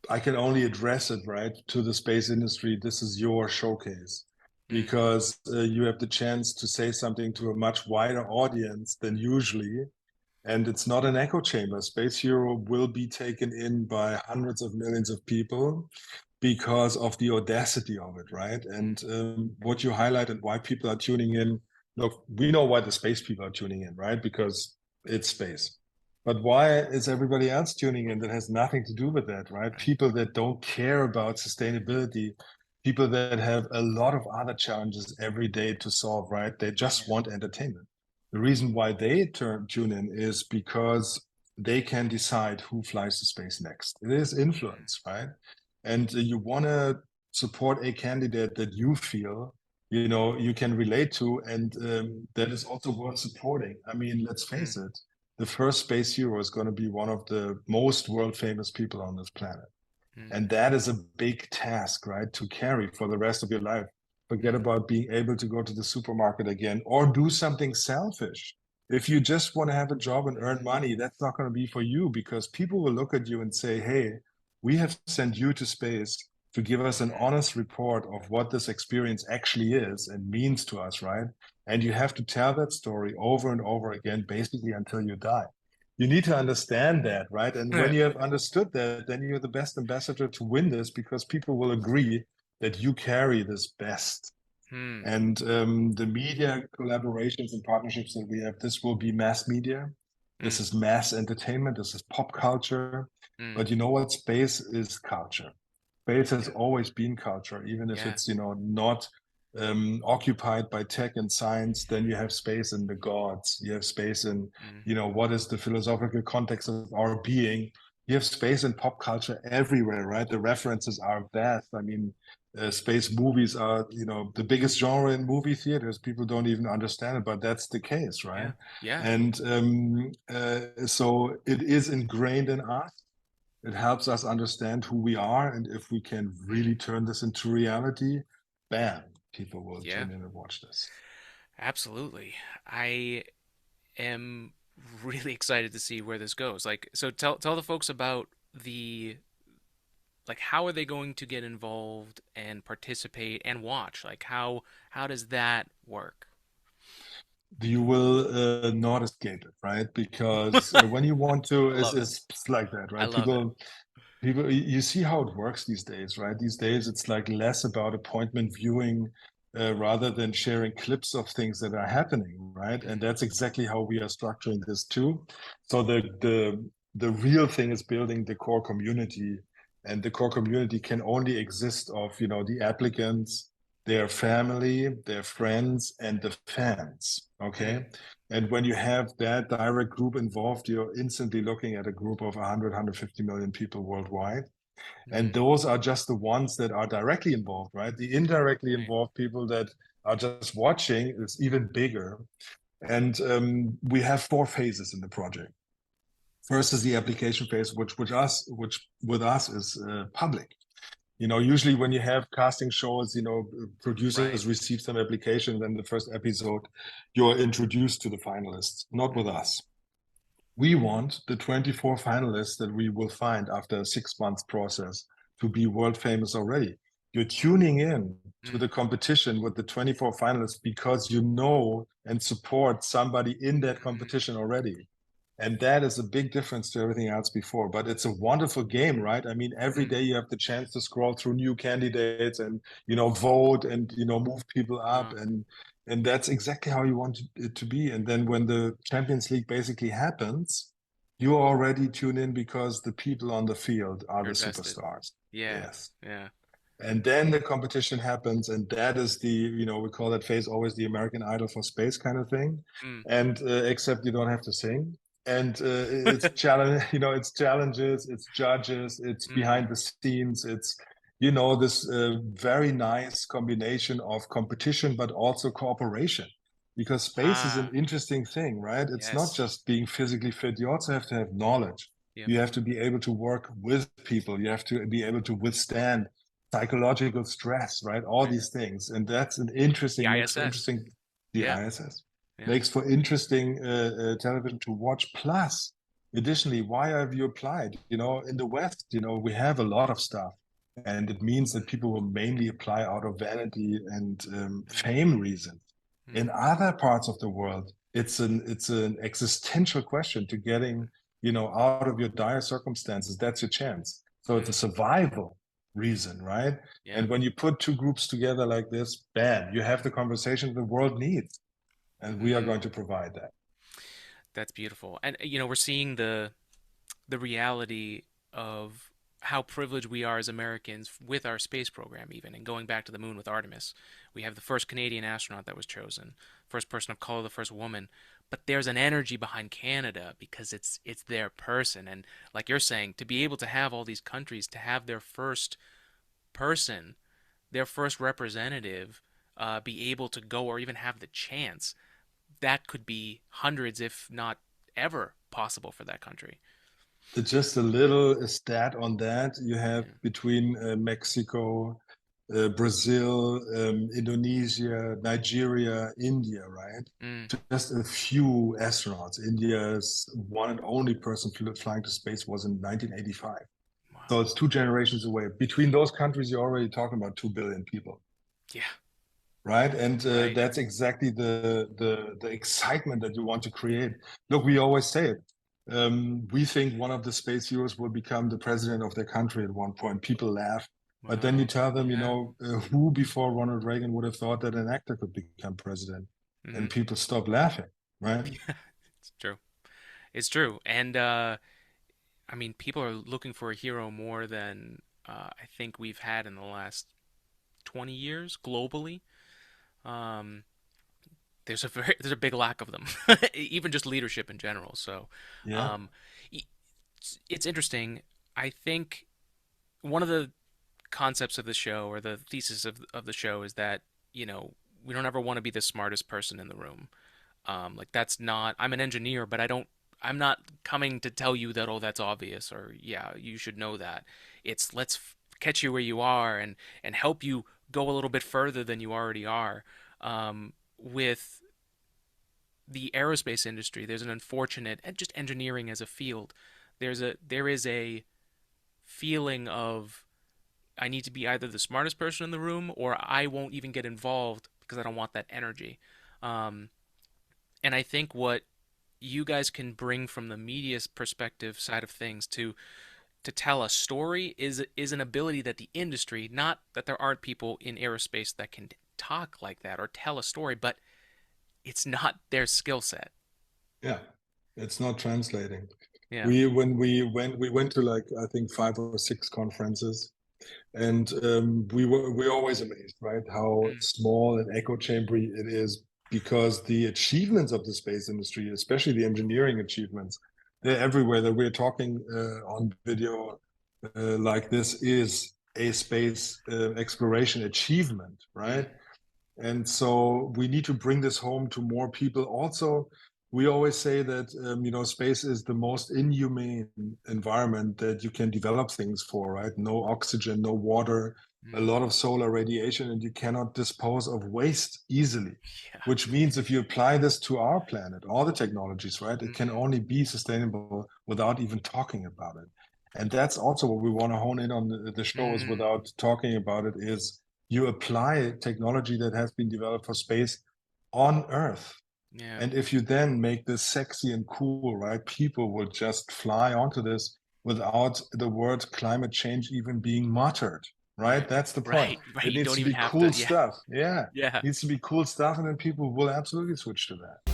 I can only address it, right, to the space industry. This is your showcase Mm, because you have the chance to say something to a much wider audience than usually. And it's not an echo chamber. Space Hero will be taken in by hundreds of millions of people because of the audacity of it, right? mm, And what you highlight and why people are tuning in. Look, we know why the space people are tuning in, right? Because it's space. But why is everybody else tuning in that has nothing to do with that, right? right. People that don't care about sustainability, people that have a lot of other challenges every day to solve, right? They just Yeah. want entertainment. The reason why they tune in is because they can decide who flies to space next. It is Mm, influence, right? And you want to support a candidate that you feel you can relate to, and that is also worth supporting. I mean, let's mm, face it, the first space hero is going to be one of the most world famous people on this planet. mm, And that is a big task, right, to carry for the rest of your life. Forget mm, about being able to go to the supermarket again or do something selfish. If you just want to have a job and earn money, that's not going to be for you because people will look at you and say, hey, we have sent you to space to give us an mm. honest report of what this experience actually is and means to us, right? And you have to tell that story over and over again, basically until you die. You need to understand that, right? And when you have understood that, then you're the best ambassador to win this because people will agree that you carry this best. Hmm. And the media collaborations and partnerships that we have, this will be mass media. This Mm, is mass entertainment. This is pop culture. mm. But you know what? Space is culture. Space has Yeah. always been culture, even if Yeah. it's, not occupied by tech and science. Then you have space in the gods. You have space in, Mm, what is the philosophical context of our being. You have space in pop culture everywhere, right? The references are vast. I mean, space movies are, the biggest genre in movie theaters. People don't even understand it, but that's the case, right? yeah. Yeah. And so it is ingrained in us. It helps us understand who we are, and if we can Mm, really turn this into reality, bam, people will yeah. tune in and watch this. Absolutely. I am really excited to see where this goes. Like, so tell the folks about the like how are they going to get involved and participate and watch? Like how does that work? You will not escape it, right? Because when you want to, I it's, love it. it's like that, I right? love it. People, you see how it works these days, right? These days, it's like less about appointment viewing rather than sharing clips of things that are happening, right? And Hmm. that's exactly how we are structuring this too. So the real thing is building the core community, and the core community can only exist of the applicants, their family, their friends, and the fans. Mm, Okay. And when you have that direct group involved, you're instantly looking at a group of 100, 150 million people worldwide. And mm, those are just the ones that are directly involved, right? The indirectly right. involved people that are just watching is even bigger. And we have four phases in the project. First is the application phase, which with us is public. Usually when you have casting shows, Right. producers receive some application, then the first episode, you're introduced to the finalists, not with Mm, us. We want the 24 finalists that we will find after a 6 months process to be world famous already. You're tuning in to mm, the competition with the 24 finalists because you know and support somebody in that mm, competition already. And that is a big difference to everything else before. But it's a wonderful game, right? I mean, every mm. day you have the chance to scroll through new candidates and vote and move people up, Uh, and that's exactly how you want it to be. And then when the Champions League basically happens, you already tune in because the people on the field are you're the invested. superstars. Yeah. Yes. Yeah. And then the competition happens, and that is we call that phase always the American Idol for space kind of thing. Mm. And except you don't have to sing. And it's challenge, it's challenges, it's judges, it's Mm. behind the scenes, it's this very nice combination of competition but also cooperation. Because space is an Ah, interesting thing, right? It's not yes. just being physically fit. You also have to have knowledge. Yep. You have to be able to work with people. You have to be able to withstand psychological stress, right? All Right. these things. And that's an The interesting, makes for ISS. interesting, the Yeah. ISS Yeah. makes for interesting television to watch. Plus, Additionally, why have you applied? In the West, we have a lot of stuff, and it means that people will mainly apply out of vanity and fame reasons. In Mm-hmm. other parts of the world, it's an existential question to getting, out of your dire circumstances. That's your chance. So it's a Mm-hmm. survival reason, right? Yeah. And when you put two groups together like this, bam, you have the conversation the world needs, and we are Mm-hmm. going to provide that. That's beautiful. And we're seeing the reality of how privileged we are as Americans with our space program, even, and going back to the moon with Artemis. We have the first Canadian astronaut that was chosen, first person of color, the first woman. But there's an energy behind Canada because it's their person, and like you're saying, to be able to have all these countries to have their first person, their first representative, be able to go or even have the chance, that could be hundreds, if not ever, possible for that country. Just a little stat on that. You have Yeah. between Mexico, Brazil, Indonesia, Nigeria, India, right? Mm, Just a few astronauts. India's one and only person flying to space was in 1985. So wow. it's two generations away. Between those countries, you're already talking about 2 billion people, Yeah. right? And Right. that's exactly the excitement that you want to create. Look, we always say it. We think one of the space heroes will become the president of their country at one point. People laugh, but then you Wow. tell them, Yeah. who before Ronald Reagan would have thought that an actor could become president, and Hmm. people stop laughing, right? Yeah. It's true. It's true. And I mean, people are looking for a hero more than I think we've had in the last 20 years globally. Um, there's a big lack of them, even just leadership in general. So, Yeah, um, it's interesting. I think one of the concepts of the show or the thesis of the show is that, we don't ever want to be the smartest person in the room. Like that's not, I'm an engineer, but I'm not coming to tell you that, oh, that's obvious or yeah, you should know that. It's let's catch you where you are and help you go a little bit further than you already are. With the aerospace industry, there's an unfortunate, and just engineering as a field, there is a feeling of I need to be either the smartest person in the room or I won't even get involved because I don't want that energy. Um, and I think what you guys can bring from the media's perspective side of things to tell a story is an ability that the industry, not that there aren't people in aerospace that can talk like that or tell a story, but it's not their skill set. yeah. It's not translating. Yeah. We went to like I think 5 or 6 conferences. And we're always amazed, right? How Mm, small and echo chambery it is because the achievements of the space industry, especially the engineering achievements, they're everywhere. That we're talking on video like this is a space exploration achievement, mm, right? And so we need to bring this home to more people. Also, we always say that space is the most inhumane environment that you can develop things for, right? No oxygen, no water, a mm. lot of solar radiation, and you cannot dispose of waste easily. Yeah. Which means if you apply this to our planet, all the technologies, right, it can Mm, only be sustainable without even talking about it. And that's also what we want to hone in on the show is mm. without talking about it is you apply technology that has been developed for space on Earth. Yeah. And if you then make this sexy and cool, right, people will just fly onto this without the word climate change even being muttered, right? Right. That's the point. Right. Right. It You needs don't to even be have cool to. Yeah. stuff. Yeah, it Yeah. needs to be cool stuff, and then people will absolutely switch to that.